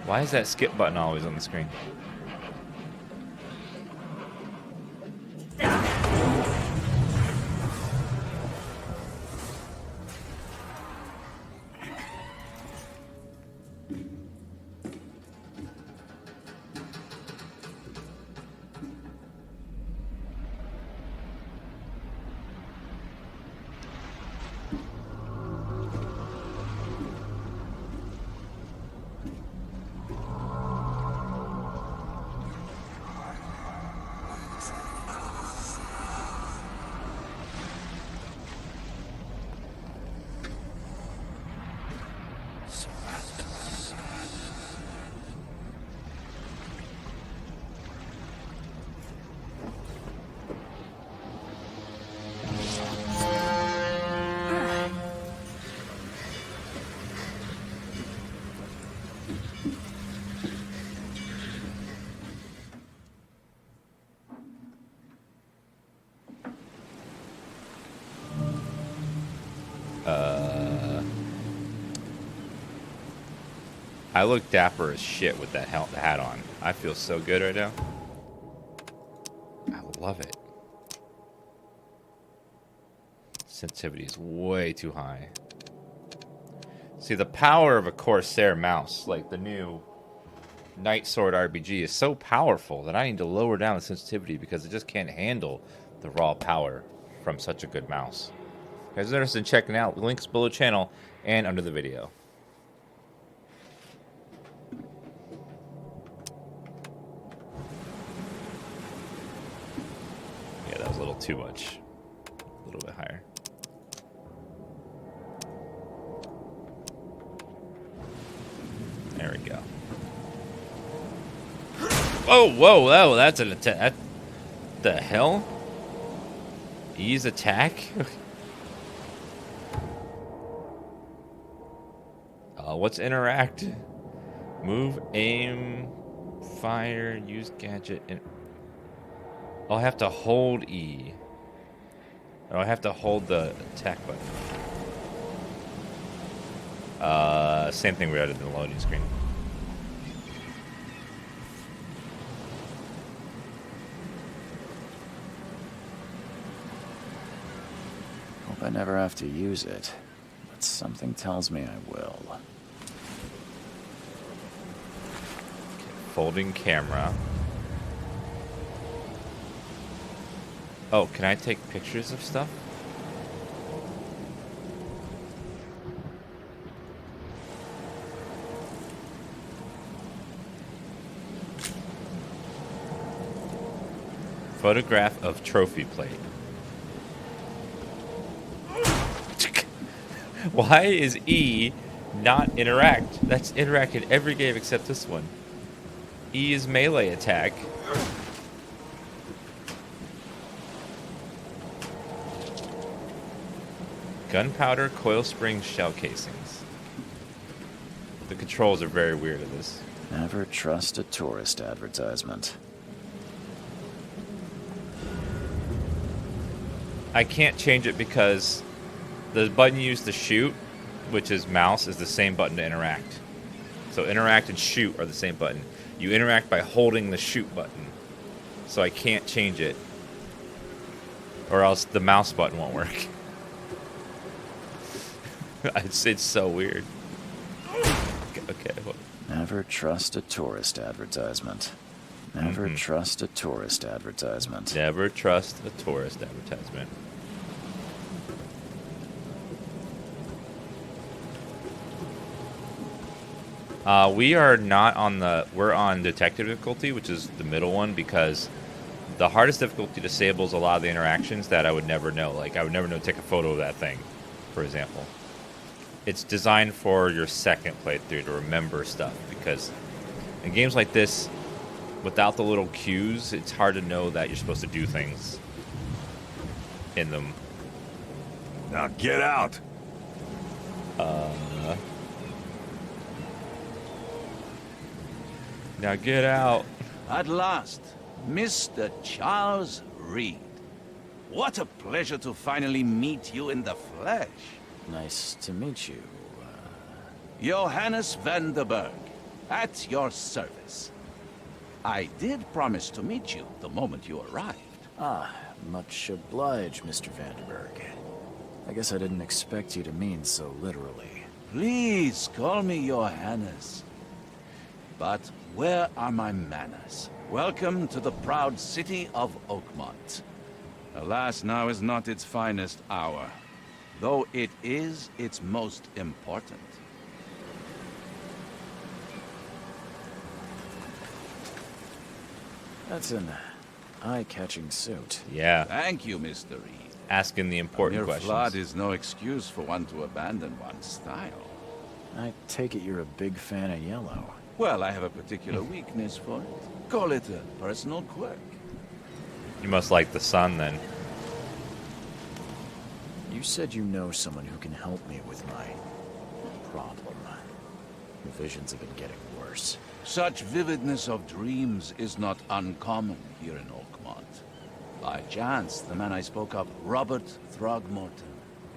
Why is that skip button always on the screen? I look dapper as shit with that hat on. I feel so good right now. I love it. Sensitivity is way too high. See, the power of a Corsair mouse, like the new Night Sword RPG, is so powerful that I need to lower down the sensitivity because it just can't handle the raw power from such a good mouse. If you guys are interested in checking out, links below the channel and under the video. Yeah, that was a little too much. A little bit higher. There we go. Oh, whoa, whoa, that's an attack. The hell? Ease attack? What's interact? Move, aim, fire, use gadget. I'll have to hold E. Or I have to hold the attack button. Same thing we had in the loading screen. Hope I never have to use it, but something tells me I will. Folding camera. Oh, can I take pictures of stuff? Photograph of trophy plate. Why is E not interact? That's interact in every game except this one. E is melee attack. Gunpowder, coil springs, shell casings. The controls are very weird in this. Never trust a tourist advertisement. I can't change it because the button you use to shoot, which is mouse, is the same button to interact. So interact and shoot are the same button. You interact by holding the shoot button. So I can't change it. Or else the mouse button won't work. It's so weird. Okay. Never trust a tourist advertisement. Never trust a tourist advertisement. Never trust a tourist advertisement. We are not on the... We're on detective difficulty, which is the middle one, because the hardest difficulty disables a lot of the interactions that I would never know. Like, I would never know to take a photo of that thing, for example. It's designed for your second playthrough to remember stuff, because in games like this, without the little cues, it's hard to know that you're supposed to do things in them. Now get out! Now get out. At last, Mr. Charles Reed. What a pleasure to finally meet you in the flesh. Nice to meet you. Johannes van der Berg, at your service. I did promise to meet you the moment you arrived. Ah, much obliged, Mr. Vanderberg. I guess I didn't expect you to mean so literally. Please call me Johannes. But where are my manners? Welcome to the proud city of Oakmont. Alas, now is not its finest hour, though it is its most important. That's an eye-catching suit. Yeah, Thank you, Mr. Reed. asking the important Mere questions. flood is no excuse for one to abandon one's style. I take it you're a big fan of yellow. Well, I have a particular weakness for it. Call it a personal quirk. You must like the sun then. You said you know someone who can help me with my problem. The visions have been getting worse. Such vividness of dreams is not uncommon here in Oakmont. By chance, the man I spoke of, Robert Throgmorton,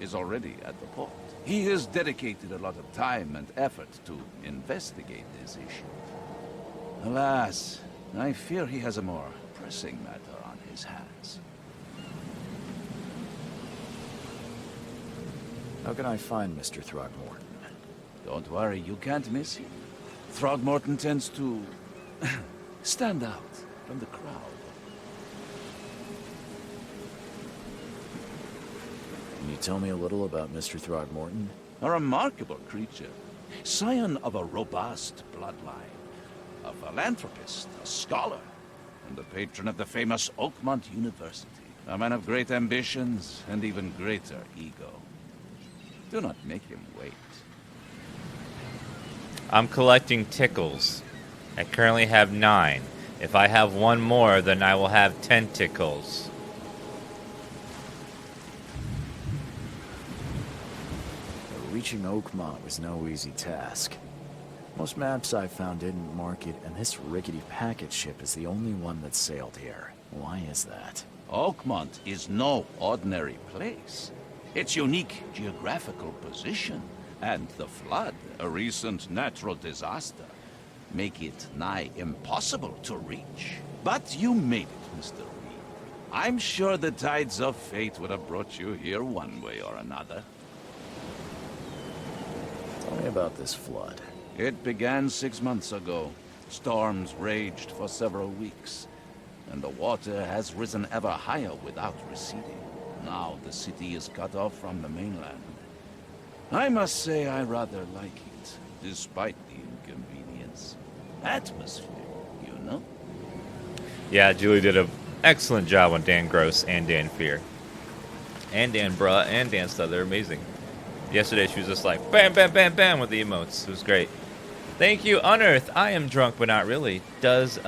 is already at the port. He has dedicated a lot of time and effort to investigate this issue. Alas, I fear he has a more pressing matter on his hands. How can I find Mr. Throgmorton? Don't worry, you can't miss him. Throgmorton tends to stand out from the crowd. Can you tell me a little about Mr. Throgmorton? A remarkable creature, scion of a robust bloodline, a philanthropist, a scholar, and the patron of the famous Oakmont University. A man of great ambitions and even greater ego. Do not make him wait. I'm collecting tickles. I currently have 9. If I have one more, then I will have 10 tickles. Reaching Oakmont was no easy task. Most maps I found didn't mark it, and this rickety packet ship is the only one that sailed here. Why is that? Oakmont is no ordinary place. Its unique geographical position and the flood, a recent natural disaster, make it nigh impossible to reach. But you made it, Mr. Reed. I'm sure the tides of fate would have brought you here one way or another. Tell me about this flood. It began 6 months ago. Storms raged for several weeks, and the water has risen ever higher without receding. Now the city is cut off from the mainland. I must say I rather like it, despite the inconvenience. Atmosphere, you know? Yeah, Julie did an excellent job on Dan Gross and Dan Fear. And Dan Bruh and Dan Studd. They're amazing. Yesterday she was just like, bam, bam, bam, bam with the emotes. It was great. Thank you, Unearth. I am drunk, but not really. Does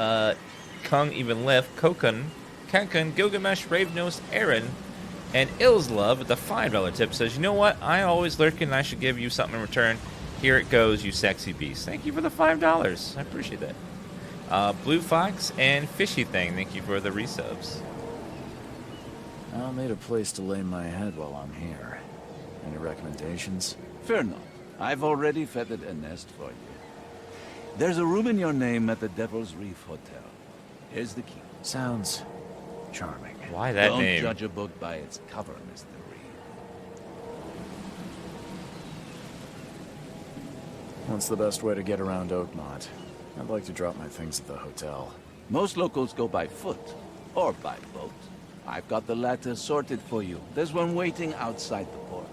Kung even lift? Kokun, Kankan, Gilgamesh, Ravenose, Aaron, and Ilslove with the $5 tip says, you know what? I always lurk and I should give you something in return. Here it goes, you sexy beast. Thank you for the $5. I appreciate that. Blue Fox and Fishy Thing, thank you for the resubs. I'll need a place to lay my head while I'm here. Any recommendations? Fear not. I've already feathered a nest for you. There's a room in your name at the Devil's Reef Hotel. Here's the key. Sounds charming. Why that Don't name? judge a book by its cover, Mr. Reed. What's the best way to get around Oakmont? I'd like to drop my things at the hotel. Most locals go by foot or by boat. I've got the latter sorted for you. There's one waiting outside the port.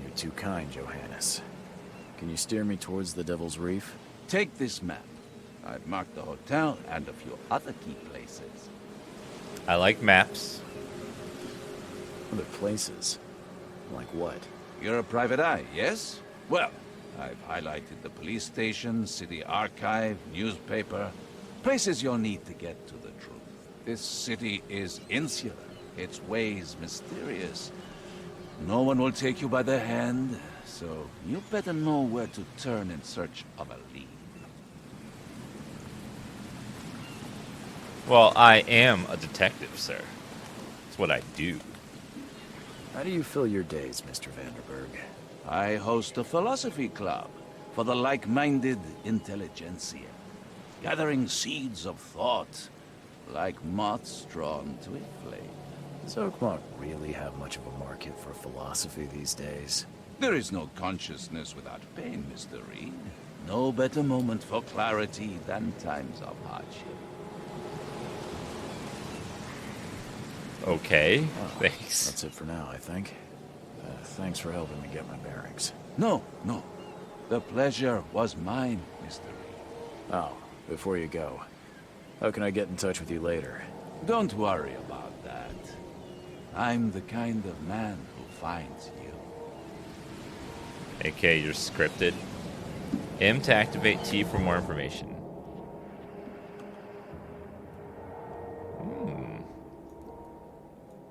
You're too kind, Johannes. Can you steer me towards the Devil's Reef? Take this map. I've marked the hotel and a few other key places. I like maps. Other places? Like what? You're a private eye, yes? Well, I've highlighted the police station, city archive, newspaper. Places you'll need to get to the truth. This city is insular, its ways mysterious. No one will take you by the hand, so you better know where to turn in search of a lead. Well, I am a detective, sir. That's what I do. How do you fill your days, Mr. Vanderberg? I host a philosophy club for the like-minded intelligentsia, gathering seeds of thought like moths drawn to a flame. Does Oakmont really have much of a market for philosophy these days? There is no consciousness without pain, Mr. Reed. No better moment for clarity than times of hardship. Okay, Well, thanks. That's it for now, I think. Thanks for helping me get my bearings. No. The pleasure was mine, Mr. Reed. Oh, before you go, how can I get in touch with you later? Don't worry about that. I'm the kind of man who finds you. AK, you're scripted. M to activate, T for more information.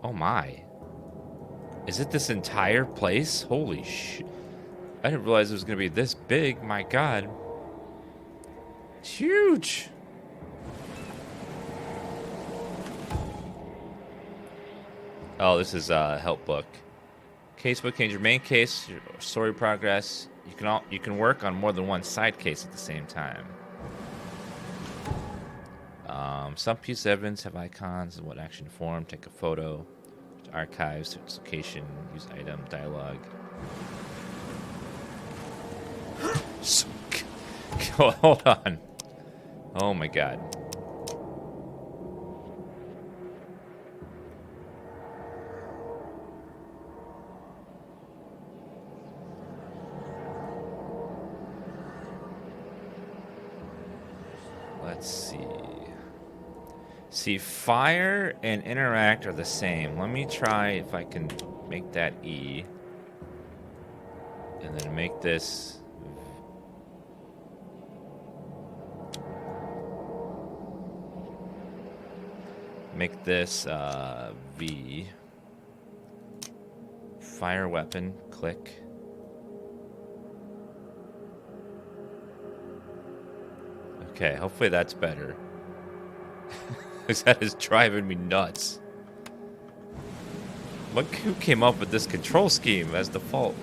Oh my. Is it this entire place? Holy shit. I didn't realize it was going to be this big. My god. It's huge. Oh, this is a help book. Casebook contains your main case, your story progress. You can work on more than one side case at the same time. Some pieces of evidence have icons and what action form. Take a photo. Archives, search location, use item, dialogue. Hold on. Oh my god. Let's see. See, fire and interact are the same. Let me try if I can make that E. And then make this... Make this V. Fire weapon, click. Okay, hopefully that's better. That is driving me nuts. Who came up with this control scheme as default?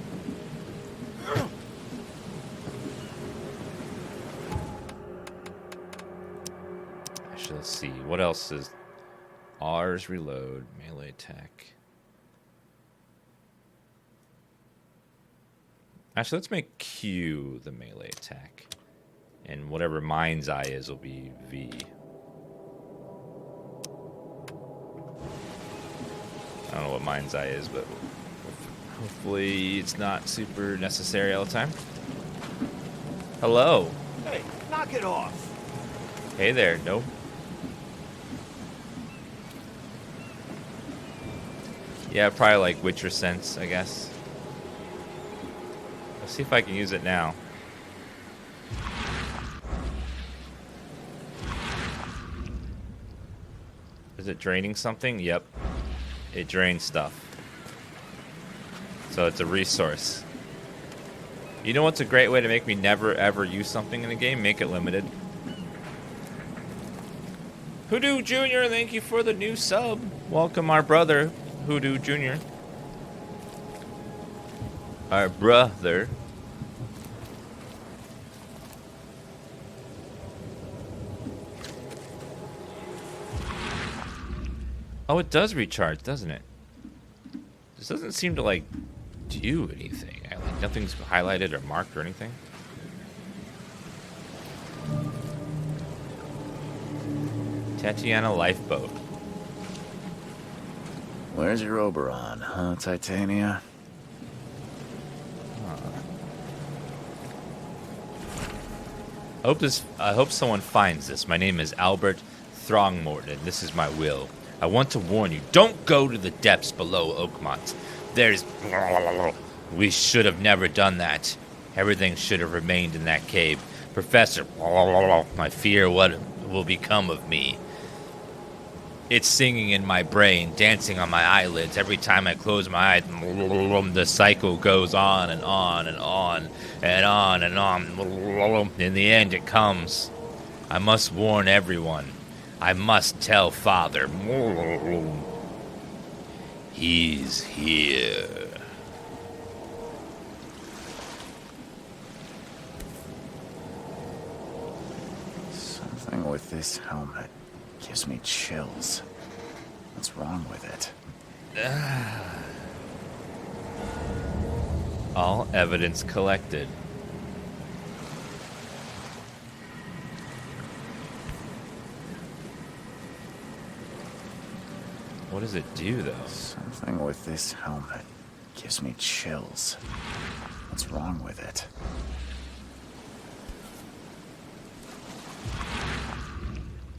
Actually, let's see. What else is... R's reload, melee attack. Actually, let's make Q the melee attack. And whatever Mind's Eye is will be V. I don't know what Mind's Eye is, but hopefully it's not super necessary all the time. Hello. Hey, knock it off. Hey there. Nope. Yeah, probably like Witcher sense, I guess. Let's see if I can use it now. Is it draining something? Yep. It drains stuff. So it's a resource. You know what's a great way to make me never ever use something in a game? Make it limited. Hoodoo Jr., thank you for the new sub. Welcome our brother, Hoodoo Jr. Our brother. Oh, it does recharge, doesn't it? This doesn't seem to, like, do anything. Like, nothing's highlighted or marked or anything. Tatiana Lifeboat. Where's your Oberon, huh, Titania? I hope someone finds this. My name is Albert Throgmorton, and this is my will. I want to warn you, don't go to the depths below Oakmont. We should have never done that. Everything should have remained in that cave. Professor, I fear what will become of me. It's singing in my brain, dancing on my eyelids. Every time I close my eyes, the cycle goes on and on and on and on and on. In the end, it comes. I must warn everyone. I must tell Father. He's here. Something with this helmet gives me chills. What's wrong with it? All evidence collected. What does it do, though? Something with this helmet gives me chills. What's wrong with it?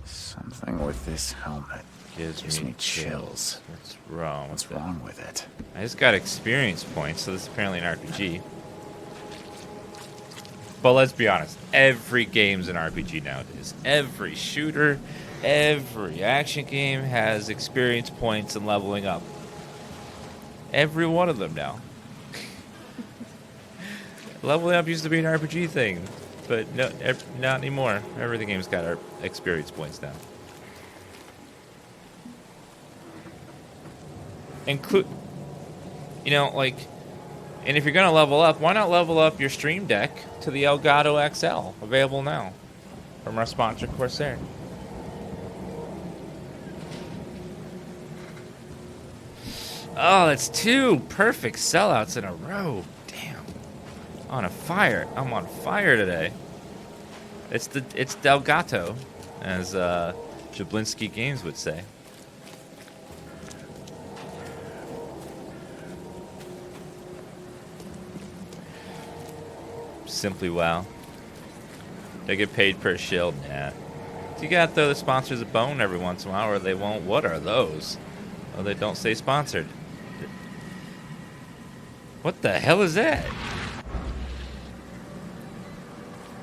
Something with this helmet gives me chills. What's wrong? What's wrong with it? I just got experience points, so this is apparently an RPG. But let's be honest, every game's an RPG nowadays. Every shooter, every action game has experience points and leveling up. Every one of them now. Leveling up used to be an RPG thing, but no, not anymore. Every game's got our experience points now. Include, you know, like, and if you're gonna level up, why not level up your Stream Deck to the Elgato XL, available now from our sponsor Corsair. Oh, that's 2 perfect sellouts in a row. Damn. On a fire. I'm on fire today. It's Delgato, as Jablinski Games would say. Simply wow. They get paid per shield. Nah. So you gotta throw the sponsors a bone every once in a while, or they won't. What are those? Oh, they don't say sponsored. What the hell is that?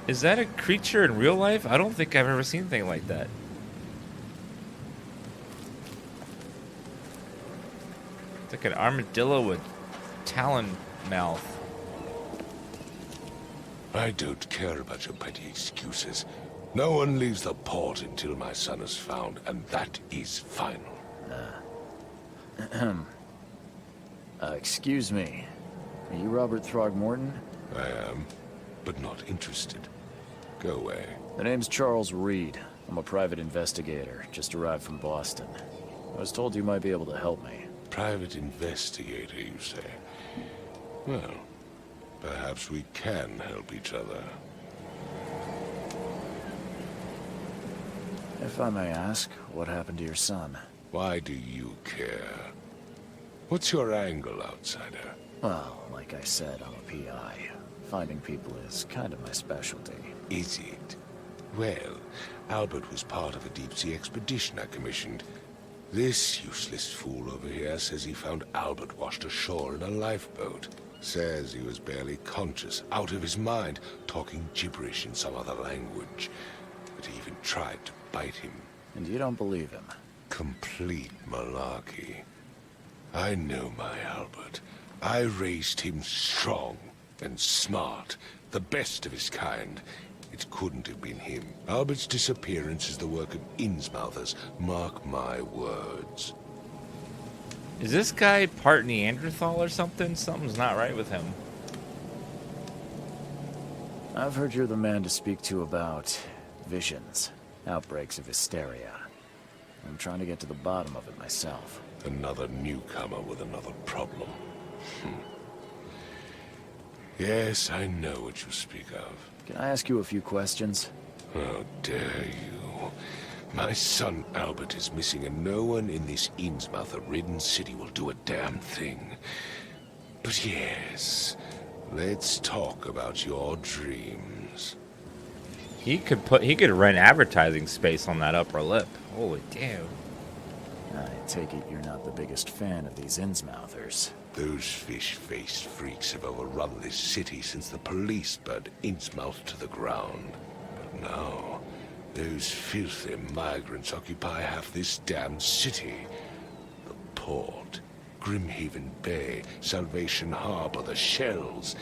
Is that a creature in real life? I don't think I've ever seen anything like that. It's like an armadillo with talon mouth. I don't care about your petty excuses. No one leaves the port until my son is found, and that is final. Excuse me. Are you Robert Throgmorton? I am, but not interested. Go away. The name's Charles Reed. I'm a private investigator, just arrived from Boston. I was told you might be able to help me. Private investigator, you say? Well, perhaps we can help each other. If I may ask, what happened to your son? Why do you care? What's your angle, outsider? Well, like I said, I'm a PI. Finding people is kind of my specialty. Is it? Well, Albert was part of a deep-sea expedition I commissioned. This useless fool over here says he found Albert washed ashore in a lifeboat. Says he was barely conscious, out of his mind, talking gibberish in some other language. But he even tried to bite him. And you don't believe him? Complete malarkey. I know my Albert. I raised him strong and smart, the best of his kind. It couldn't have been him. Albert's disappearance is the work of Innsmouthers. Mark my words. Is this guy part Neanderthal or something? Something's not right with him. I've heard you're the man to speak to about visions, outbreaks of hysteria. I'm trying to get to the bottom of it myself. Another newcomer with another problem. Yes, I know what you speak of. Can I ask you a few questions? How dare you? My son Albert is missing, and no one in this Innsmouther-ridden city will do a damn thing. But yes, let's talk about your dreams. He could rent advertising space on that upper lip. Holy damn. I take it you're not the biggest fan of these Innsmouthers. Those fish-faced freaks have overrun this city since the police burned Innsmouth to the ground. But now, those filthy migrants occupy half this damn city. The port, Grimhaven Bay, Salvation Harbor, the shells.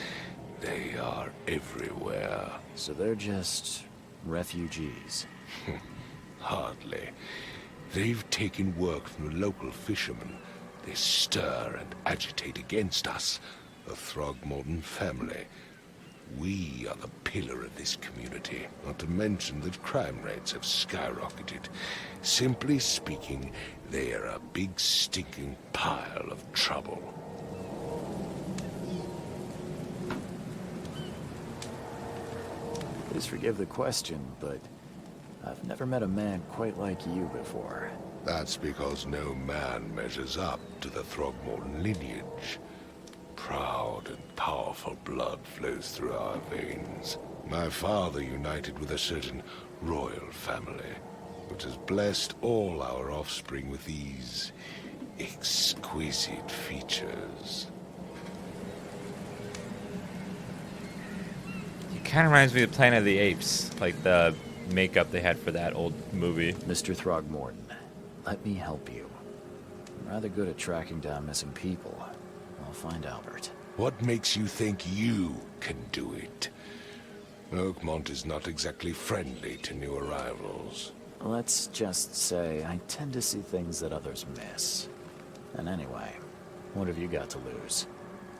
They are everywhere. So they're just refugees. Hardly. They've taken work from the local fishermen. They stir and agitate against us, the Throgmorton family. We are the pillar of this community, not to mention that crime rates have skyrocketed. Simply speaking, they are a big stinking pile of trouble. Please forgive the question, but I've never met a man quite like you before. That's because no man measures up to the Throgmorton lineage. Proud and powerful blood flows through our veins. My father united with a certain royal family, which has blessed all our offspring with these exquisite features. It kind of reminds me of Planet of the Apes, like the makeup they had for that old movie. Mr. Throgmorton, let me help you. I'm rather good at tracking down missing people. I'll find Albert. What makes you think you can do it? Oakmont is not exactly friendly to new arrivals. Let's just say I tend to see things that others miss. And anyway, what have you got to lose?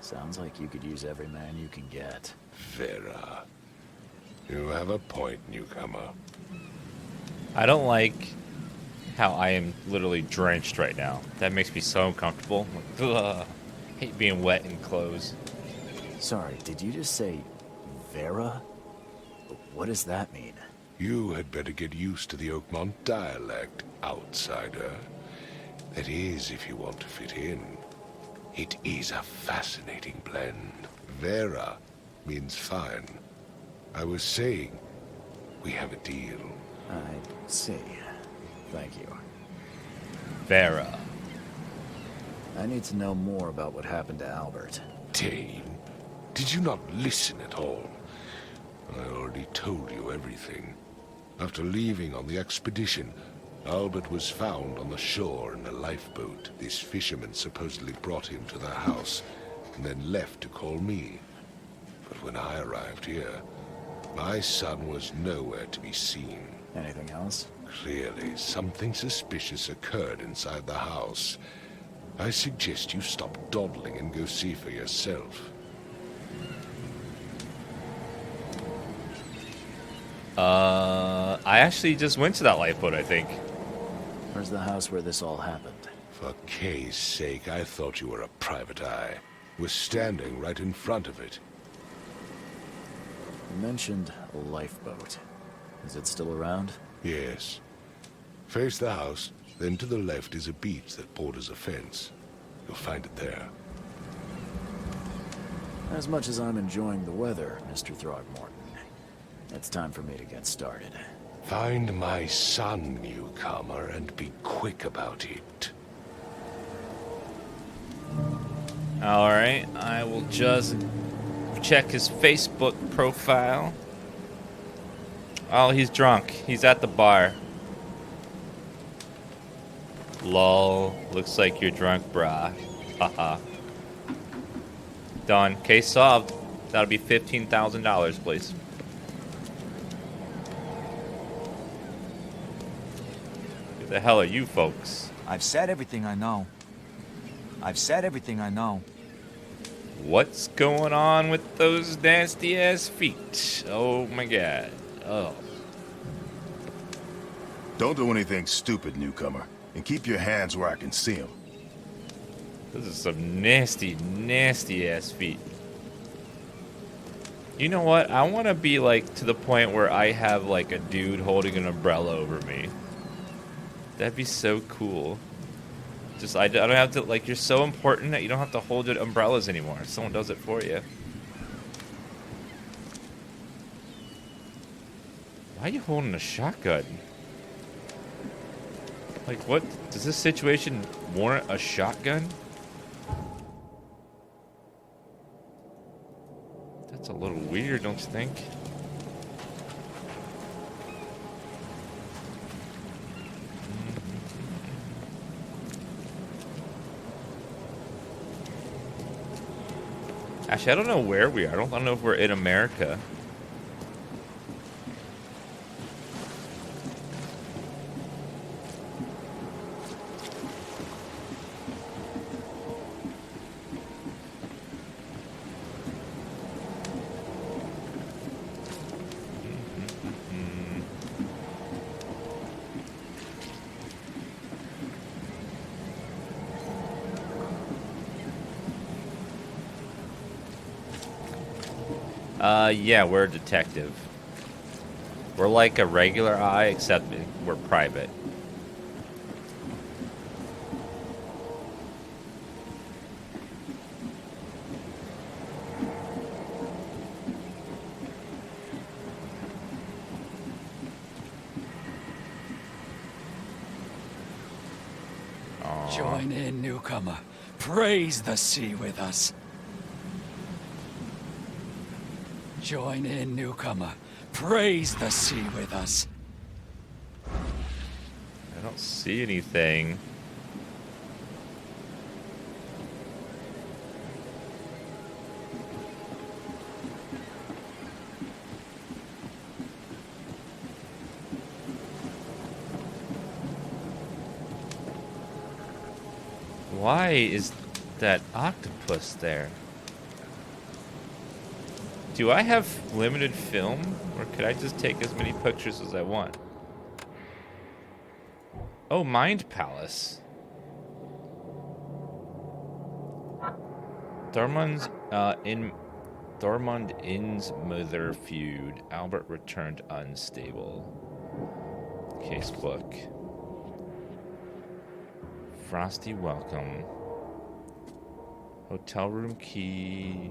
Sounds like you could use every man you can get. Vera. You have a point, newcomer. I don't like how I am literally drenched right now. That makes me so uncomfortable. Like, ugh. Hate being wet in clothes. Sorry, did you just say Vera? What does that mean? You had better get used to the Oakmont dialect, outsider. That is, if you want to fit in. It is a fascinating blend. Vera means fine. I was saying, we have a deal. I see. Thank you. Vera. I need to know more about what happened to Albert. Dane, did you not listen at all? I already told you everything. After leaving on the expedition, Albert was found on the shore in a lifeboat. This fisherman supposedly brought him to the house, and then left to call me. But when I arrived here, my son was nowhere to be seen. Anything else? Clearly, something suspicious occurred inside the house. I suggest you stop dawdling and go see for yourself. I actually just went to that lifeboat, I think. Where's the house where this all happened? For Kay's sake, I thought you were a private eye. Was standing right in front of it. You mentioned a lifeboat. Is it still around? Yes. Face the house, then to the left is a beach that borders a fence. You'll find it there. As much as I'm enjoying the weather, Mr. Throgmorton, it's time for me to get started. Find my son, newcomer, and be quick about it. Alright, I will just check his Facebook profile. Oh, he's drunk. He's at the bar. Lol. Looks like you're drunk, brah. Haha. Done. Case solved. That'll be $15,000, please. Who the hell are you folks? I've said everything I know. I've said everything I know. What's going on with those nasty ass feet? Oh my god. Oh. Don't do anything stupid, newcomer. And keep your hands where I can see them. This is some nasty, nasty ass feet. You know what? I want to be like to the point where I have like a dude holding an umbrella over me. That'd be so cool. Just I don't have to, like, you're so important that you don't have to hold your umbrellas anymore. Someone does it for you. Why are you holding a shotgun? Like, what? Does this situation warrant a shotgun? That's a little weird, don't you think? Actually, I don't know where we are. I don't know if we're in America. Yeah, we're a detective. We're like a regular eye, except we're private. Join in, newcomer. Praise the sea with us. Join in, newcomer. Praise the sea with us. I don't see anything. Why is that octopus there? Do I have limited film, or could I just take as many pictures as I want? Oh, Mind Palace. Thormund Inn's mother feud. Albert returned unstable. Casebook. Frosty welcome. Hotel room key.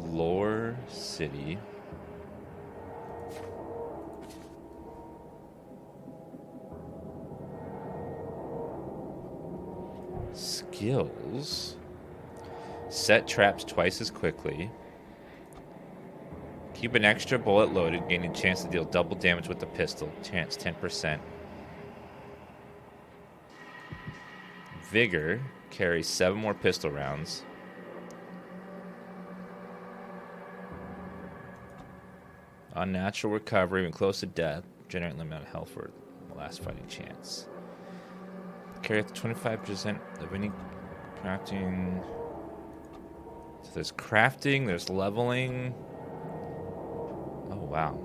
Lore City. Skills. Set traps twice as quickly. Keep an extra bullet loaded, gaining a chance to deal double damage with the pistol. Chance 10%. Vigor carries 7 more pistol rounds. Unnatural recovery when close to death. Generate limited amount of health for the last fighting chance. Carry up to 25% of any crafting. So there's crafting, there's leveling. Oh, wow.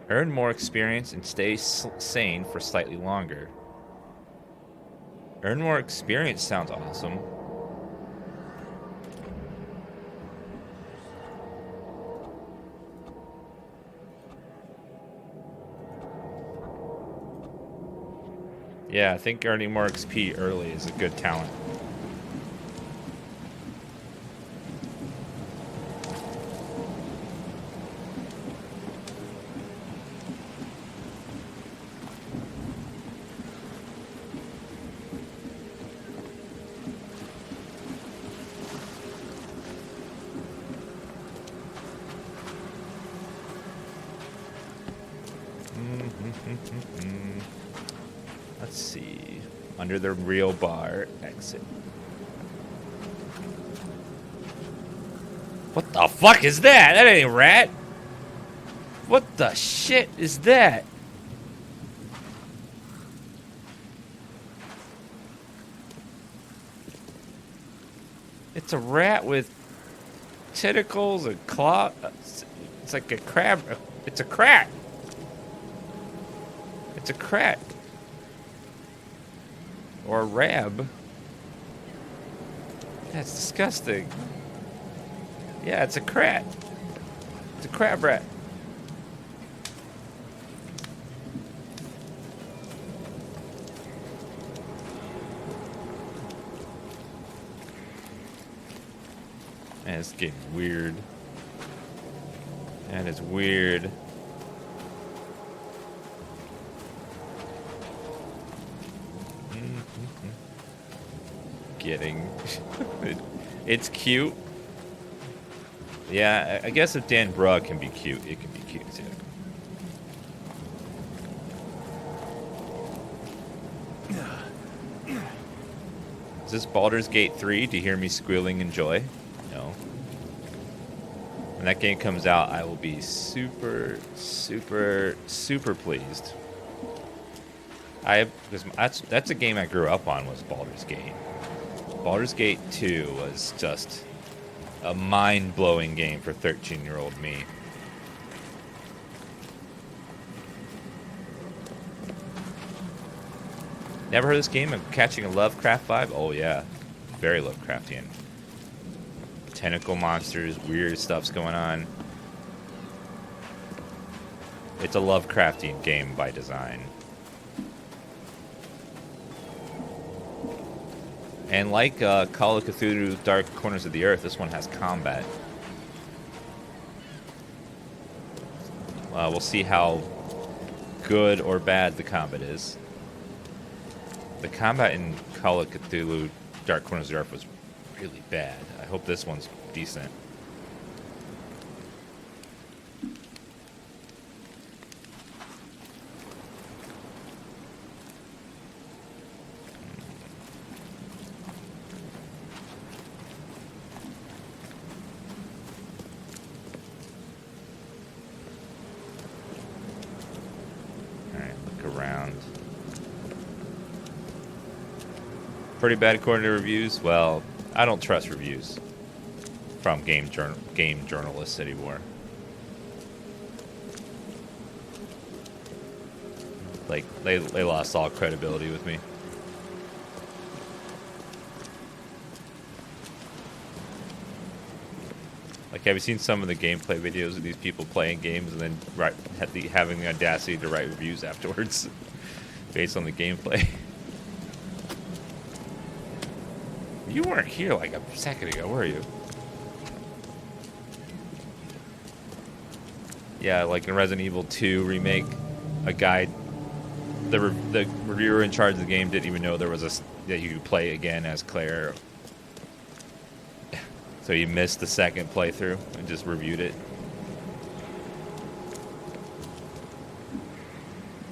Earn more experience and stay sane for slightly longer. Earn more experience sounds awesome. Yeah, I think earning more XP early is a good talent. Let's see. Under the real bar, exit. What the fuck is that? That ain't a rat. What the shit is that? It's a rat with tentacles and claw. It's like a crab. It's a crat. It's a crat. Or a rab. That's disgusting. Yeah, it's a crat. It's a crab rat. Man, it's getting weird. That is weird. Getting it's cute. Yeah, I guess if Dan Brugh can be cute, it can be cute too. Is this Baldur's Gate 3? Do you hear me squealing in joy? No. When that game comes out, I will be super, super, super pleased. That's a game I grew up on, was Baldur's Gate. Baldur's Gate 2 was just a mind-blowing game for 13-year-old me. Never heard of this game? I'm catching a Lovecraft vibe? Oh yeah, very Lovecraftian. tentacle monsters, weird stuff's going on. It's a Lovecraftian game by design. And like Call of Cthulhu Dark Corners of the Earth, this one has combat. We'll see how good or bad the combat is. The combat in Call of Cthulhu Dark Corners of the Earth was really bad. I hope this one's decent. Pretty bad according to reviews. Well, I don't trust reviews from game journalists anymore. Like they lost all credibility with me. Like, have you seen some of the gameplay videos of these people playing games and then having the audacity to write reviews afterwards based on the gameplay? You weren't here like a second ago, were you? Yeah, like in Resident Evil 2 remake, a guy, the reviewer in charge of the game didn't even know there was that you could play again as Claire. So he missed the second playthrough and just reviewed it.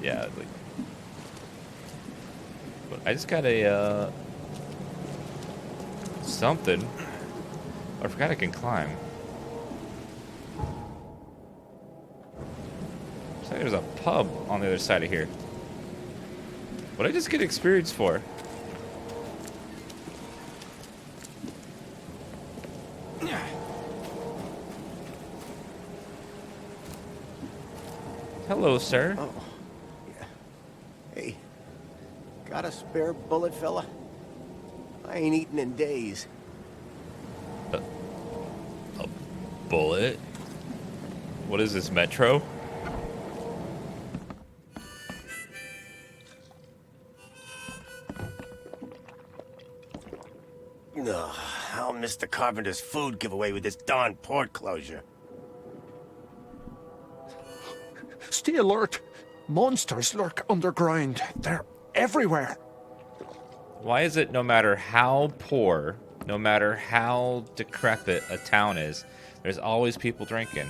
Yeah, like, but I just got a something. I forgot I can climb. Looks like there's a pub on the other side of here. What did I just get experience for? Hello, sir. Oh, yeah. Hey, got a spare bullet, fella? I ain't eaten in days. A bullet? What is this, Metro? Ugh, I'll miss the carpenter's food giveaway with this darn port closure. Stay alert. Monsters lurk underground. They're everywhere. Why is it no matter how poor, no matter how decrepit a town is, there's always people drinking?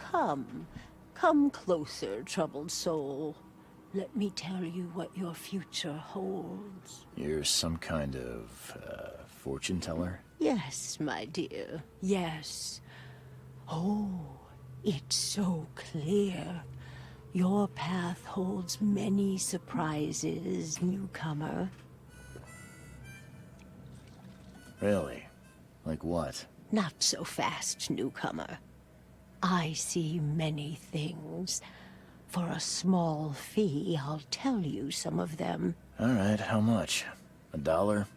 Come closer, troubled soul. Let me tell you what your future holds. You're some kind of fortune teller? Yes, my dear, yes. Oh, it's so clear. Your path holds many surprises, newcomer. Really? Like what? Not so fast, newcomer. I see many things. For a small fee, I'll tell you some of them. All right, how much? $1?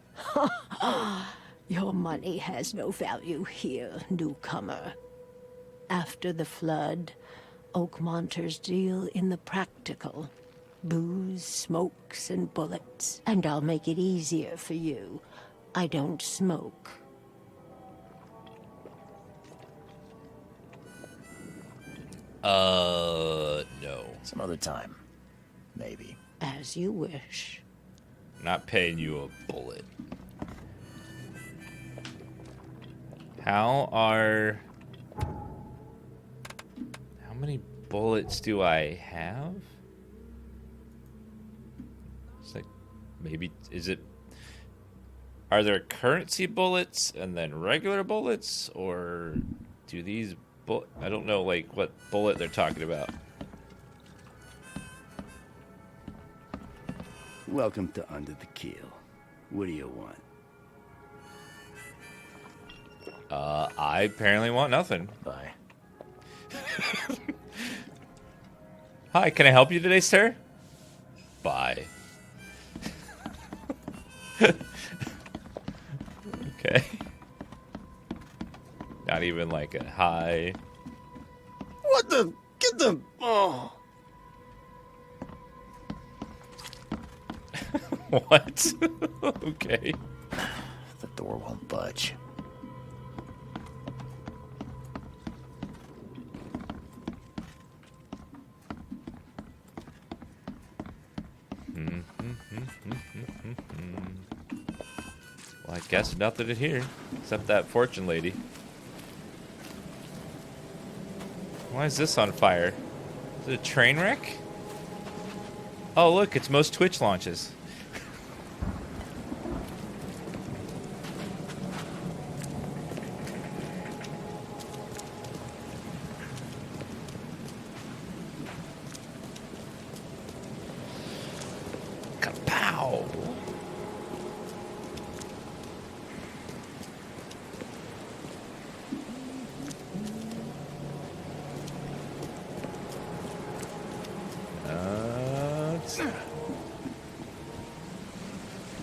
Your money has no value here, newcomer. After the flood, Oakmonters deal in the practical. Booze, smokes, and bullets. And I'll make it easier for you. I don't smoke. No. Some other time. Maybe. As you wish. Not paying you a bullet. How many bullets do I have? It's like, maybe, are there currency bullets and then regular bullets? Or do these I don't know, like, what bullet they're talking about. Welcome to Under the Keel. What do you want? I apparently want nothing. Bye. Hi, can I help you today, sir? Bye. Okay. Not even like a hi. What the? Get the... Oh. What? Okay. The door won't budge. Well, I guess nothing in here except that fortune lady. Why is this on fire? Is it a train wreck? Oh, look, it's most Twitch launches. Kapow!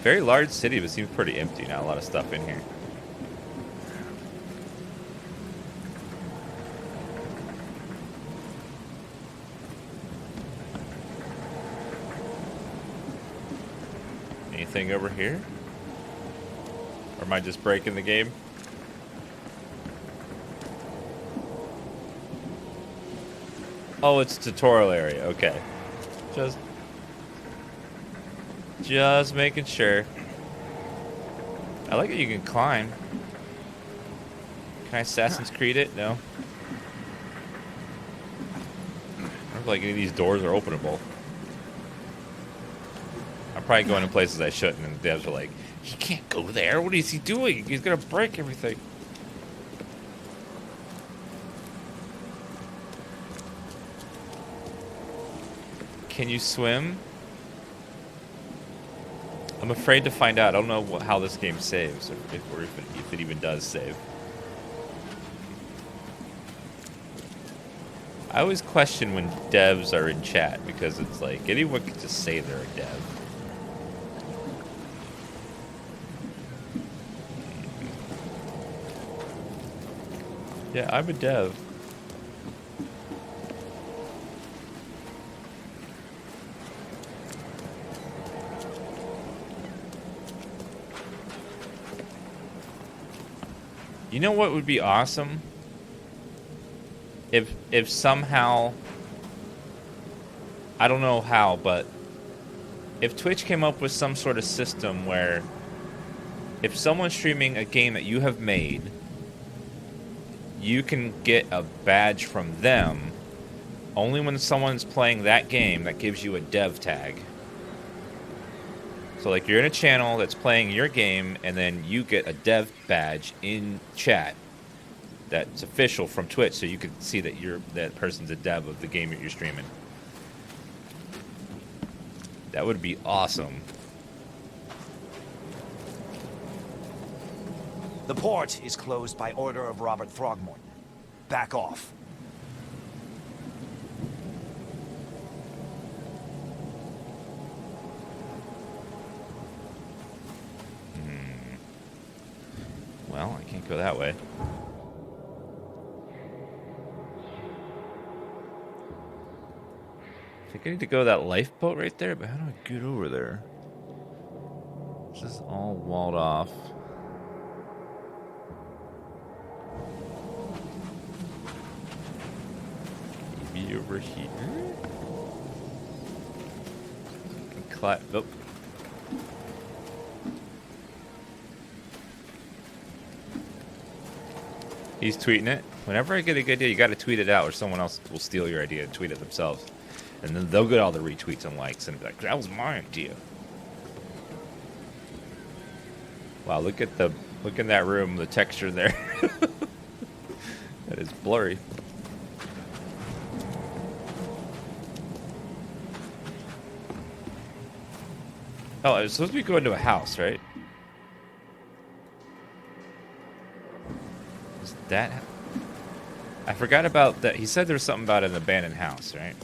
Very large city, but seems pretty empty now. A lot of stuff in here. Anything over here? Or am I just breaking the game? Oh, it's tutorial area. Okay. Just making sure. I like that you can climb. Can I Assassin's Creed it? No. I don't feel like any of these doors are openable. I'm probably going in places I shouldn't, and the devs are like, he can't go there. What is he doing? He's gonna break everything. Can you swim? I'm afraid to find out. I don't know how this game saves, or if it even does save. I always question when devs are in chat, because it's like, anyone can just say they're a dev. Yeah, I'm a dev. You know what would be awesome? If somehow, I don't know how, but if Twitch came up with some sort of system where if someone's streaming a game that you have made, you can get a badge from them only when someone's playing that game that gives you a dev tag. So like you're in a channel that's playing your game, and then you get a dev badge in chat that's official from Twitch, so you can see that that person's a dev of the game that you're streaming. That would be awesome. The port is closed by order of Robert Throgmorton. Back off. Well, I can't go that way. I think I need to go that lifeboat right there, but how do I get over there? This is all walled off. Maybe over here? Oh. He's tweeting it. Whenever I get a good idea, you got to tweet it out, or someone else will steal your idea and tweet it themselves. And then they'll get all the retweets and likes and be like, that was my idea. Wow, look in that room, the texture there. That is blurry. Oh, I was supposed to be going to a house, right? Is that... I forgot about that. He said there was something about an abandoned house, right?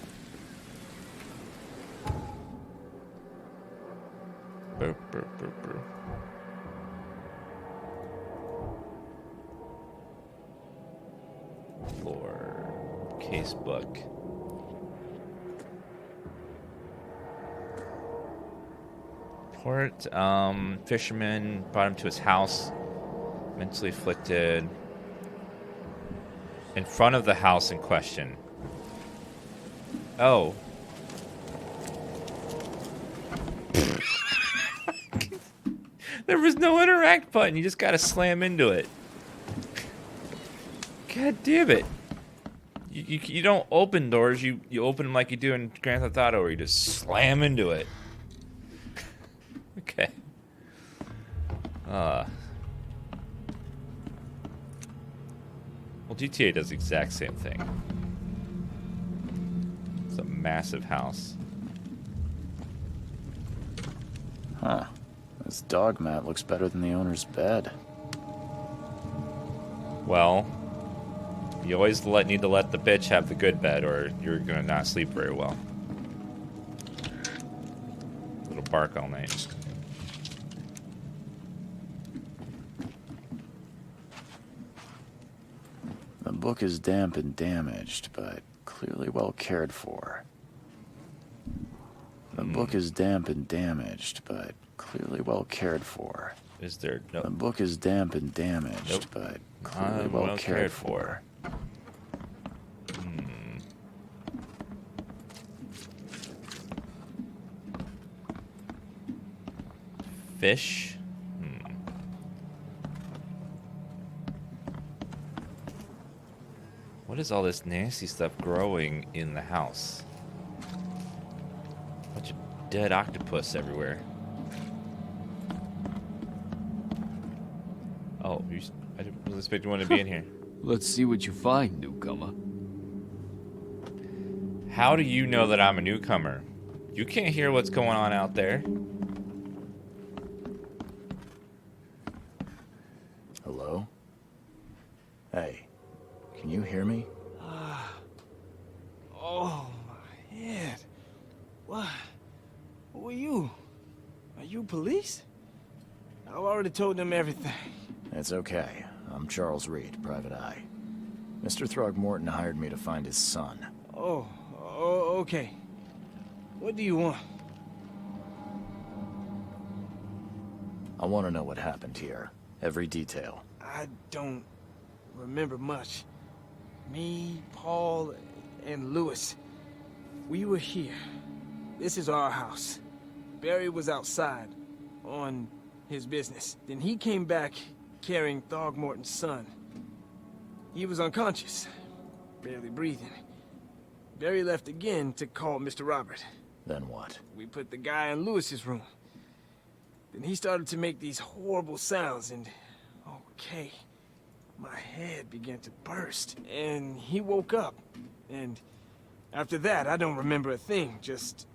Burp, burp, burp, burp. Casebook. Port, fisherman brought him to his house, mentally afflicted. In front of the house in question. Oh. There was no interact button. You just gotta slam into it. God damn it. You don't open doors. You open them like you do in Grand Theft Auto, where you just slam into it. Okay. Well, GTA does the exact same thing. It's a massive house. Huh. This dog mat looks better than the owner's bed. Well, you always need to let the bitch have the good bed, or you're gonna not sleep very well. Little bark all night. The book is damp and damaged, but clearly well cared for. The book is damp and damaged, but clearly well cared for. Is there no... The book is damp and damaged, but clearly well cared for. Fish? What is all this nasty stuff growing in the house? Bunch of dead octopus everywhere. Oh, I wasn't expecting one to be in here. Let's see what you find, newcomer. How do you know that I'm a newcomer? You can't hear what's going on out there. Hello? Hey, can you hear me? Oh, my head. What? Who are you? Are you police? I've already told them everything. It's okay. I'm Charles Reed, Private Eye. Mr. Throgmorton hired me to find his son. Oh, okay. What do you want? I want to know what happened here. Every detail. I don't remember much. Me, Paul, and Lewis. We were here. This is our house. Barry was outside on his business. Then he came back carrying Throgmorton's son. He was unconscious, barely breathing. Barry left again to call Mr. Robert. Then what? We put the guy in Lewis's room. Then he started to make these horrible sounds and... Okay. My head began to burst, and he woke up. And after that, I don't remember a thing, just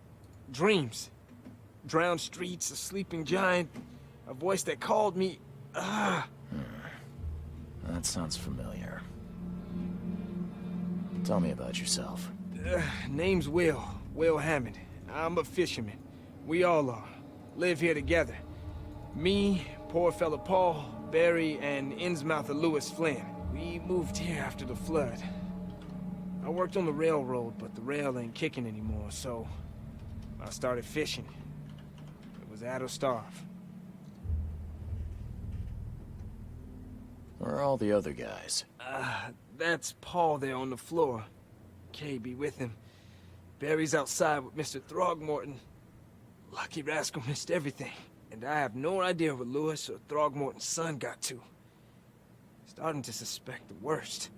dreams. Drowned streets, a sleeping giant, a voice that called me. That sounds familiar. Tell me about yourself. Name's Will Hammond. I'm a fisherman. We all are. Live here together. Me, poor fella Paul, Barry, and Innsmouther Lewis Flynn. We moved here after the flood. I worked on the railroad, but the rail ain't kicking anymore, so I started fishing. It was at or starve. Where are all the other guys? That's Paul there on the floor. Kay be with him. Barry's outside with Mr. Throgmorton. Lucky rascal missed everything. And I have no idea what Lewis or Throgmorton's son got to. Starting to suspect the worst.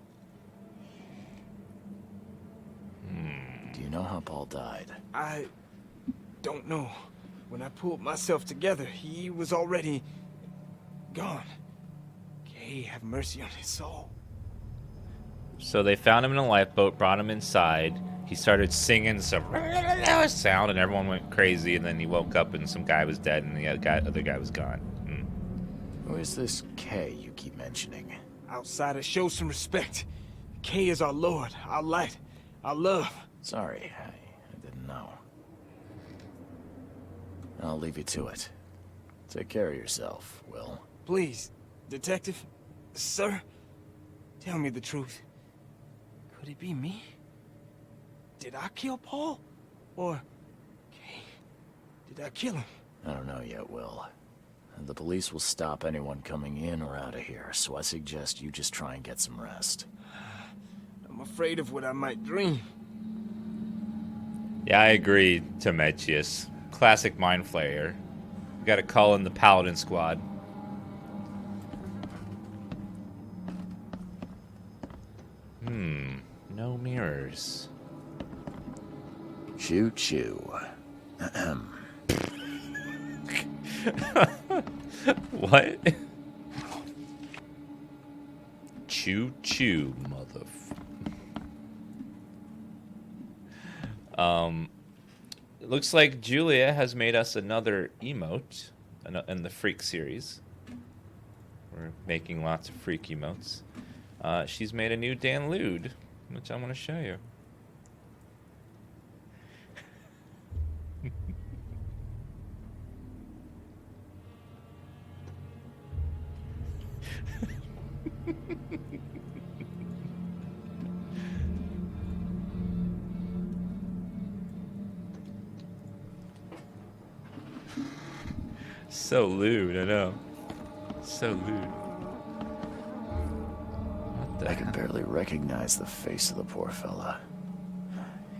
Do you know how Paul died? I don't know. When I pulled myself together, he was already gone. Kay have mercy on his soul. So they found him in a lifeboat, brought him inside. He started singing some sound, and everyone went crazy. And then he woke up, and some guy was dead, and the other guy was gone. Who is this Kay you keep mentioning? Outsiders, show some respect. Kay is our lord, our light, our love. Sorry, I didn't know. I'll leave you to it. Take care of yourself, Will. Please, detective, sir, tell me the truth. Could it be me? Did I kill Paul? Or... okay, did I kill him? I don't know yet, Will. The police will stop anyone coming in or out of here, so I suggest you just try and get some rest. I'm afraid of what I might dream. Yeah, I agree, Temetius. Classic mind flayer. We gotta call in the Paladin squad. No mirrors. Choo choo. Ahem. What? Choo choo, It looks like Julia has made us another emote in the Freak series. We're making lots of freak emotes. She's made a new Dan Lude, which I want to show you. So lewd, I know. So lewd. I can barely recognize the face of the poor fella.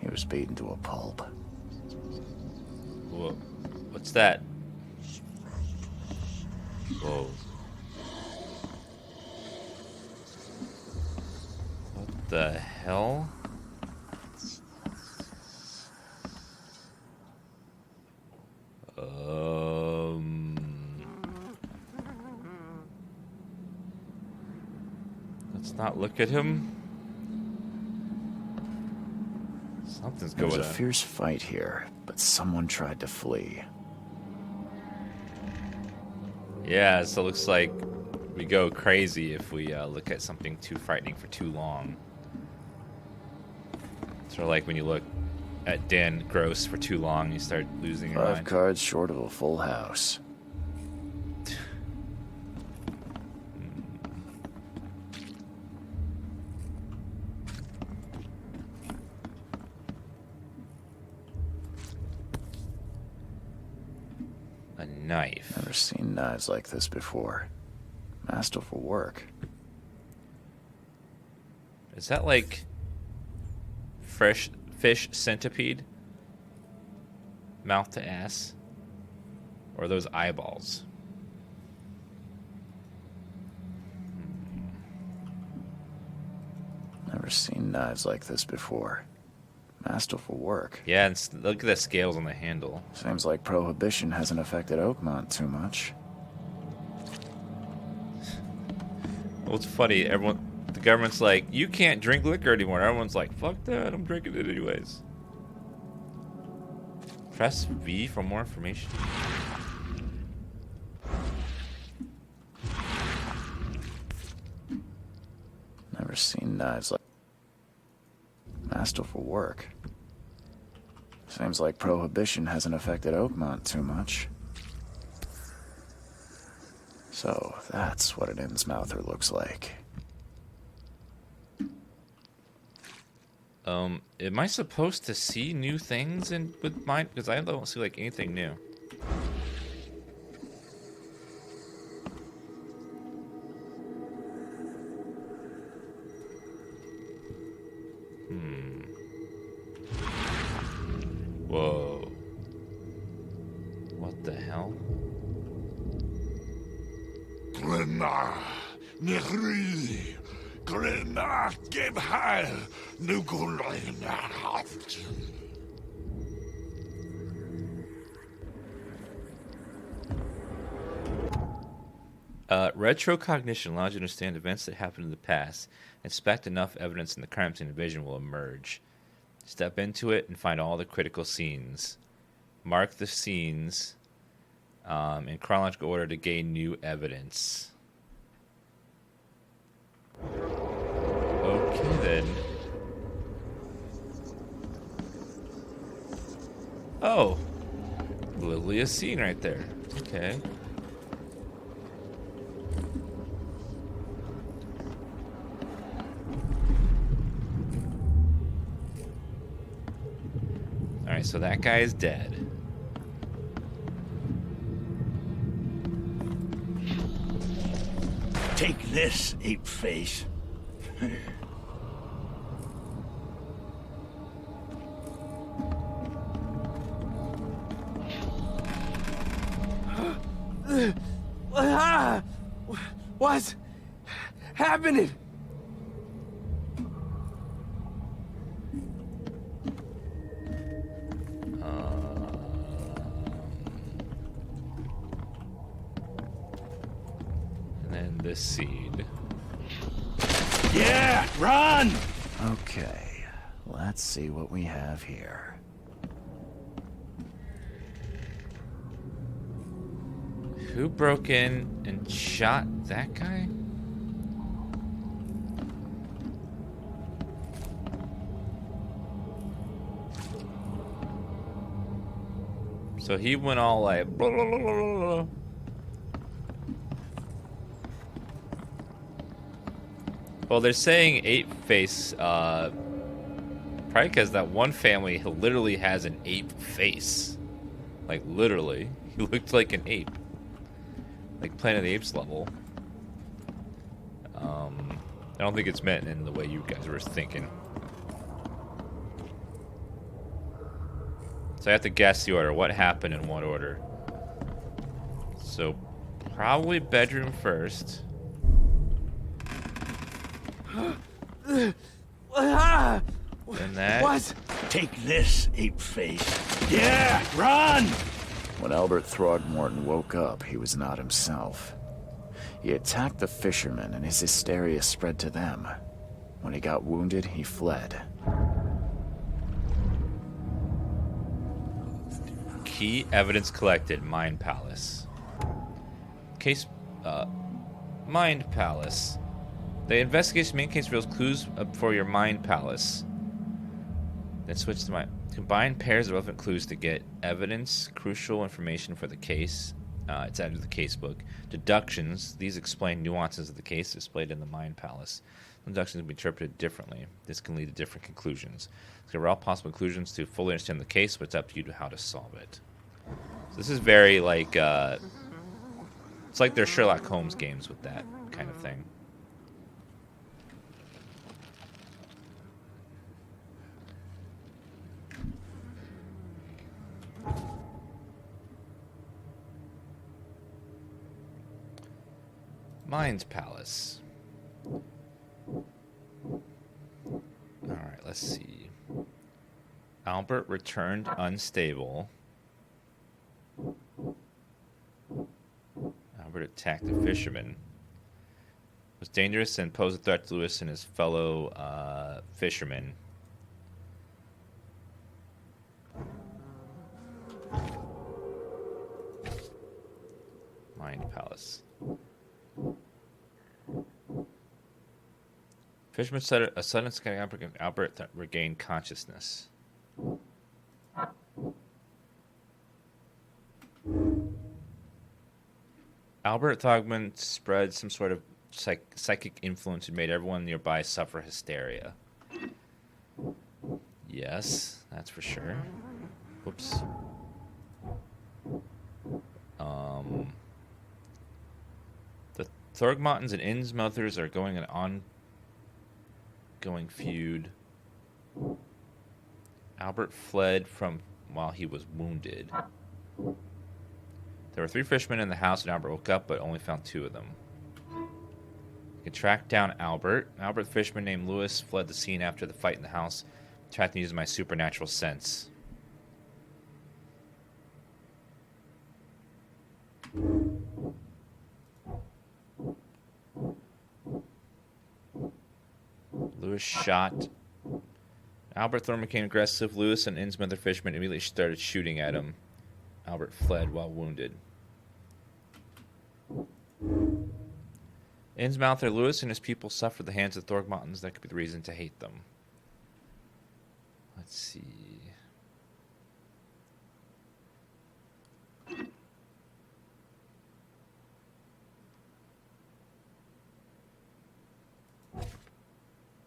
He was beaten to a pulp. Whoa. What's that? Whoa. What the hell? Let's not look at him. Something's There going was on. a fierce fight here, but someone tried to flee. Yeah, so it looks like we go crazy if we look at something too frightening for too long. Sort of like when you look at Dan Gross for too long, you start losing your 5 mind. cards short of a full house. A knife. Never seen knives like this before. Masterful work. Is that like fresh fish centipede? Mouth to ass? Or are those eyeballs? Never seen knives like this before. Masterful work. Yeah, and look at the scales on the handle. Seems like prohibition hasn't affected Oakmont too much. Well, it's funny. The government's like, you can't drink liquor anymore. Everyone's like, fuck that. I'm drinking it anyways. Press V for more information. Never seen knives like... Masterful work. Seems like prohibition hasn't affected Oakmont too much. So, that's what an Innsmouther looks like. Am I supposed to see new things with mine? Because I don't see like anything new. Whoa. What the hell? Grenard, Negri, Grenard, gib heil, nu Grenard. Retrocognition allows you to understand events that happened in the past. Inspect enough evidence in the crime scene, and vision will emerge. Step into it and find all the critical scenes. Mark the scenes in chronological order to gain new evidence. Okay, then. Oh. Literally a scene right there. Okay. so that guy is dead. Take this, ape face. What's happening? And then this seed. Yeah, run! Okay, let's see what we have here. Who broke in and shot that guy? So he went all like blah, blah, blah, blah, blah. Well, they're saying ape face, probably because that one family literally has an ape face. Like, literally. He looked like an ape. Like Planet of the Apes level. I don't think it's meant in the way you guys were thinking. So I have to guess the order. What happened in what order? So, probably bedroom first. Then that. What? Take this, ape face. Yeah, run! When Albert Throgmorton woke up, he was not himself. He attacked the fishermen, and his hysteria spread to them. When he got wounded, he fled. Key evidence collected. Mind Palace. Case, Mind Palace. The investigation main case reveals clues for your Mind Palace. Then switch to Mind. Combine pairs of relevant clues to get evidence, crucial information for the case. It's added to the casebook. Deductions. These explain nuances of the case displayed in the Mind Palace. Deductions can be interpreted differently. This can lead to different conclusions. There are all possible conclusions to fully understand the case, but it's up to you to how to solve it. So this is very like, it's like their Sherlock Holmes games with that kind of thing. Mind Palace. Alright, let's see. Albert returned unstable. Albert attacked a fisherman. Was dangerous and posed a threat to Lewis and his fellow fishermen. Mind Palace. Fisherman said a sudden sky Albert regained consciousness. Albert Thogman spread some sort of psychic influence and made everyone nearby suffer hysteria. Yes, that's for sure. Whoops. The Thorgmontons and Innsmouthers are going an ongoing feud. Albert fled from while he was wounded. There were 3 fishermen in the house when Albert woke up, but only found 2 of them. You can track down Albert. Albert, the fisherman named Lewis, fled the scene after the fight in the house. Tracked and using my supernatural sense. Lewis shot. Albert Thorne became aggressive. Lewis and Innsmouth, the fisherman, immediately started shooting at him. Albert fled while wounded. Innsmouther, Lewis and his people suffered the hands of the Thorgmontons. That could be the reason to hate them. Let's see.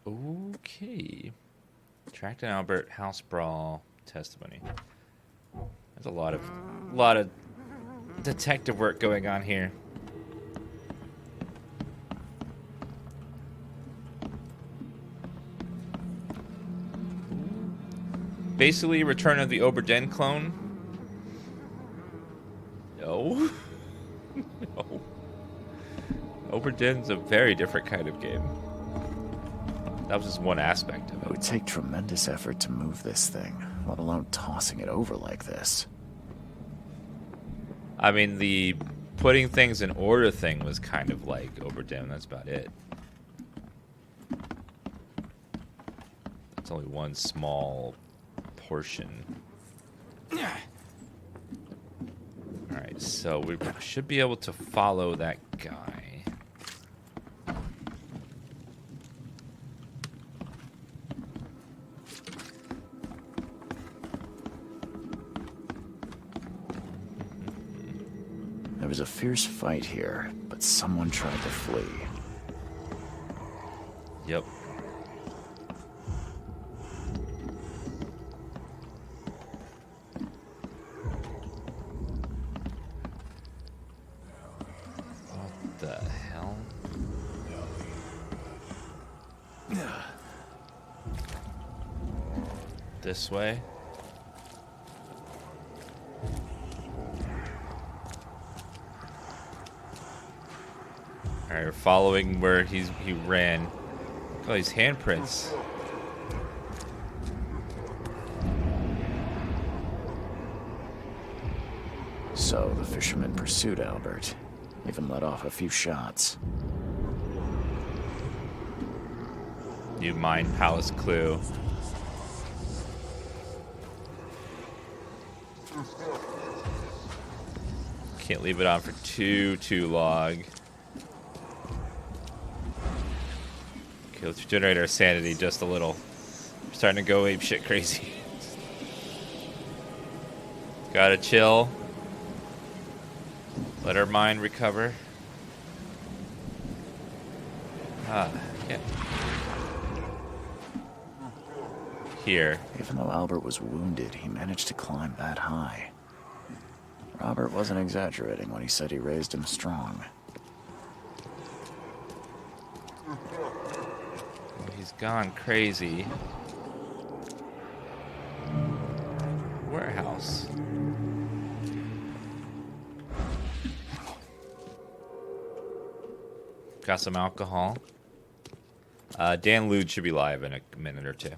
Okay. Tracked and Albert, house brawl, testimony. There's a lot of detective work going on here. Basically, Return of the Oberdin clone. No. No. Oberdin's a very different kind of game. That was just one aspect of it. It would take tremendous effort to move this thing, let alone tossing it over like this. I mean, the putting things in order thing was kind of like Oberdin. That's about it. It's only one small portion. Alright, so we should be able to follow that guy. There was a fierce fight here, but someone tried to flee. Yep. What the hell? This way? Alright, we're following where he ran. Look at all these handprints. So the fisherman pursued Albert, even let off a few shots. New Mind Palace clue. Can't leave it on for too long. Okay, let's regenerate our sanity just a little. We're starting to go ape shit crazy. Gotta chill. Let our mind recover. Yeah. Here. Even though Albert was wounded, he managed to climb that high. Robert wasn't exaggerating when he said he raised him strong. He's gone crazy. Warehouse. Got some alcohol. Dan Lude should be live in a minute or two.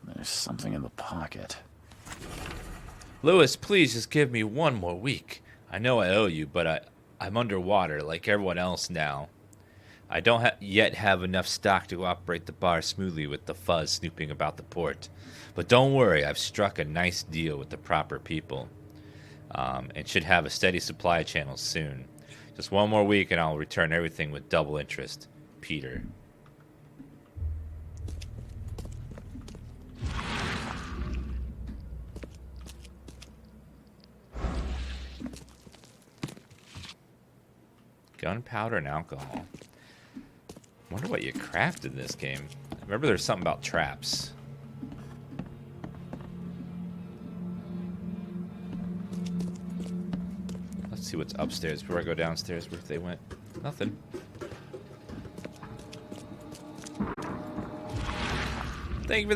There's something in the pocket. Lewis, please just give me one more week. I know I owe you, but I'm underwater like everyone else now. I don't yet have enough stock to operate the bar smoothly with the fuzz snooping about the port. But don't worry, I've struck a nice deal with the proper people. And should have a steady supply channel soon. Just one more week and I'll return everything with double interest. Peter. Gunpowder and alcohol. Wonder what you craft in this game. Remember there's something about traps. Let's see what's upstairs before I go downstairs where they went. Nothing. Thank you for